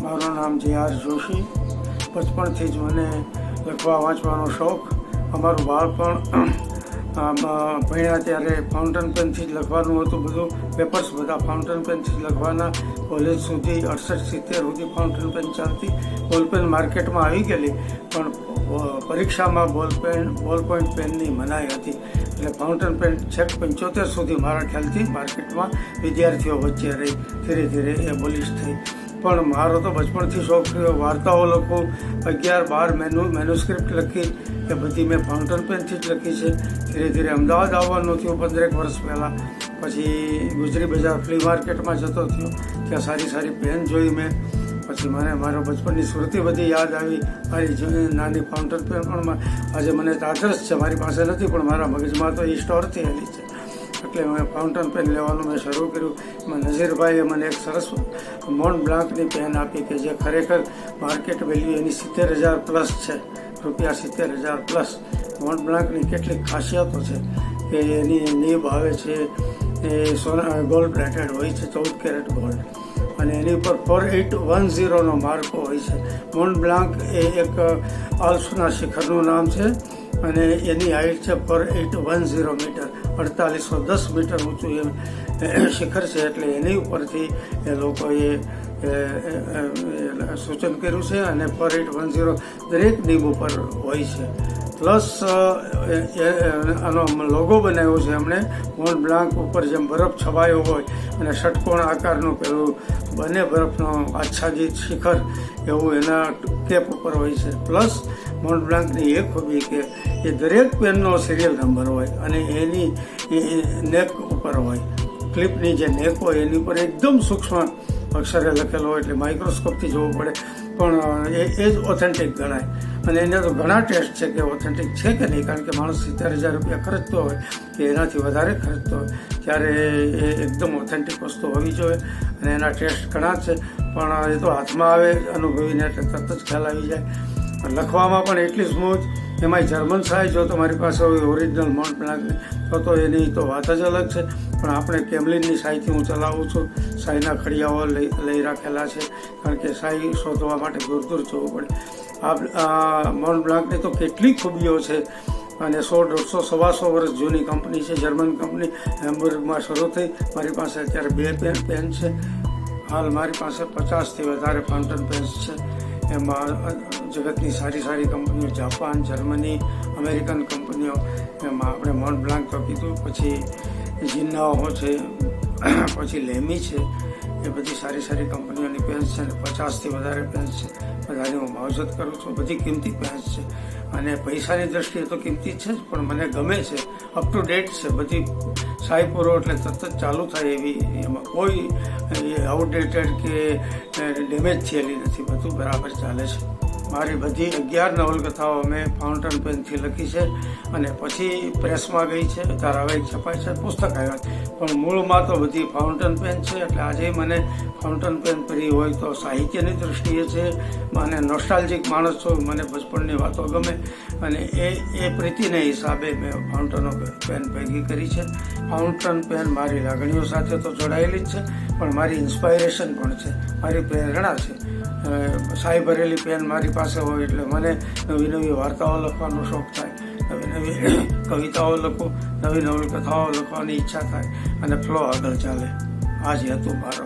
મારું નામ જે.આર. જોશી. બચપણથી જ મને લખવા વાંચવાનો શોખ. અમારું બાળપણ ભણ્યા ત્યારે ફાઉન્ટેન પેનથી જ લખવાનું હતું. બધું પેપર્સ બધા ફાઉન્ટેન પેનથી જ લખવાના. કોલેજ સુધી 68-70 સુધી ફાઉન્ટેન પેન ચાલતી. બોલપેન માર્કેટમાં આવી ગયેલી, પણ પરીક્ષામાં બોલ પોઈન્ટ પેનની મનાઈ હતી. એટલે ફાઉન્ટેન પેન છેક 75 સુધી મારા ખ્યાલથી માર્કેટમાં વિદ્યાર્થીઓ વચ્ચે રહી. ધીરે ધીરે એ બોલિશ થઈ. પણ મારો તો બચપણથી શોખ થયો. વાર્તાઓ લખું, 11-12 મેન્યુસ્ક્રિપ્ટ લખી, એ બધી મેં ફાઉન્ટેન પેનથી જ લખી છે. ધીરે ધીરે અમદાવાદ આવવાનું થયું 15 વર્ષ પહેલાં. પછી ગુજરી બજાર ફ્લી માર્કેટમાં જતો થયો. ત્યાં સારી સારી પેન જોઈ મેં. પછી મને મારો બચપનની સ્મૃતિ બધી યાદ આવી. મારી નાની ફાઉન્ટેન પેન પણ આજે મને આદર્શ છે. મારી પાસે નથી, પણ મારા મગજમાં તો એ સ્ટોર થયેલી છે. એટલે મેં ફાઉન્ટેન પેન લેવાનું મેં શરૂ કર્યું. એમાં નઝીરભાઈએ મને એક સરસ મોન્ટ બ્લાન્કની પેન આપી, કે જે ખરેખર માર્કેટ વેલ્યુ એની 70,000 પ્લસ છે. રૂપિયા 70,000 પ્લસ. મોન્ટ બ્લાન્કની કેટલીક ખાસિયતો છે કે એની નીબ આવે છે એ ગોલ્ડ પ્લેટેડ હોય છે, 14 કેરેટ ગોલ્ડ, અને એની ઉપર 4810નો માર્કો હોય છે. મોન્ટ બ્લાન્ક એ એક આલ્પ્સના શિખરનું નામ છે, અને એની હાઇટ છે 4810 મીટર, 4810 મીટર ઊંચું એ શિખર છે. એટલે એની ઉપરથી એ લોકોએ સૂચન કર્યું છે, અને 4810 દરેક નીબ ઉપર હોય છે. પ્લસ આનો લોગો બનાવ્યો છે એમણે. મોન્ટ બ્લાન્ક ઉપર જેમ બરફ છવાયો હોય અને ષટકોણ આકારનું પેલું બંને બરફનો આચ્છાદિત શિખર, એવું એના કેપ ઉપર હોય છે. પ્લસ મોન્ટ બ્લાન્કની એક ખૂબી કે એ દરેક પેનનો સિરિયલ નંબર હોય, અને એની નેક ઉપર હોય. ક્લિપની જે નેક હોય એની ઉપર એકદમ સૂક્ષ્મ અક્ષરે લખેલો હોય, એટલે માઇક્રોસ્કોપથી જોવું પડે, પણ એ જ ઓથેન્ટિક ગણાય. અને એને તો ઘણા ટેસ્ટ છે કે ઓથેન્ટિક છે કે નહીં, કારણ કે માણસ 70,000 રૂપિયા ખર્ચતો હોય કે એનાથી વધારે ખર્ચતો હોય, ત્યારે એ એકદમ ઓથેન્ટિક વસ્તુ હોવી જોઈએ. અને એના ટેસ્ટ ઘણા છે, પણ એ તો હાથમાં આવે અનુભવીને એટલે તરત જ ખ્યાલ આવી જાય. લખવામાં પણ એટલી સ્મૂથ. એમાંય જર્મન શાહી જો તમારી પાસે હોય ઓરિજિનલ મોન્ટ બ્લાન્કની, તો એની તો વાત જ અલગ છે. પણ આપણે કેમલિનની શાહીથી હું ચલાવું છું. શાહીના ખડિયાઓ લઈ રાખેલા છે, કારણ કે શાહી શોધવા માટે દૂર દૂર જવું પડે. આ મોન્ટ બ્લાન્કની તો કેટલી ખૂબીઓ છે, અને 100, 150, 125 વર્ષ જૂની કંપની છે. જર્મન કંપની, હેમ્બુર્ગમાં શરૂ થઈ. મારી પાસે અત્યારે 2 પેન છે. હાલ મારી પાસે 50થી વધારે ફાઉન્ટેન પેન્સ છે. એમાં જગતની સારી સારી કંપનીઓ, જાપાન, જર્મની, અમેરિકન કંપનીઓ, એમાં આપણે મોન્ટ બ્લાન્ક તો કીધું, પછી જિન્નાઓ છે, પછી લેમી છે. એ બધી સારી સારી કંપનીઓની પેન્સ છે. 50થી વધારે પેન્સ છે. બધાની હું માવજત કરું છું. બધી કિંમતી પેન્સ છે, અને પૈસાની દ્રષ્ટિએ તો કિંમતી છે જ, પણ મને ગમે છે. અપ ટુ ડેટ છે બધી. શાહી પૂરો એટલે તરત જ ચાલુ થાય એવી, એમાં કોઈ આઉટડેટેડ કે ડેમેજ થયેલી નથી. બધું બરાબર ચાલે છે. મારી બધી 11 નવલકથાઓ મેં ફાઉન્ટેન પેનથી લખી છે, અને પછી પ્રેસમાં ગઈ છે, ધારાવાહિક છપાય છે, પુસ્તક આવ્યા. પણ મૂળમાં તો બધી ફાઉન્ટેન પેન છે. એટલે આજે મને ફાઉન્ટેન પેન પ્રિય હોય તો સાહિત્યની દૃષ્ટિએ છે. મને નોસ્ટાલ્જિક માણસ છું, મને બચપણની વાતો ગમે, અને એ પ્રીતિને હિસાબે મેં ફાઉન્ટેન પેન ભેગી કરી છે. ફાઉન્ટેન પેન મારી લાગણીઓ સાથે તો જોડાયેલી જ છે, પણ મારી ઇન્સ્પાયરેશન પણ છે, મારી પ્રેરણા છે. શાહી ભરેલી પેન મારી પાસે હોય એટલે મને નવી નવી વાર્તાઓ લખવાનો શોખ થાય, નવી નવી કવિતાઓ લખું, નવી નવલકથાઓ લખવાની ઈચ્છા થાય, અને ફ્લો આગળ ચાલે. આ જ હતું મારો.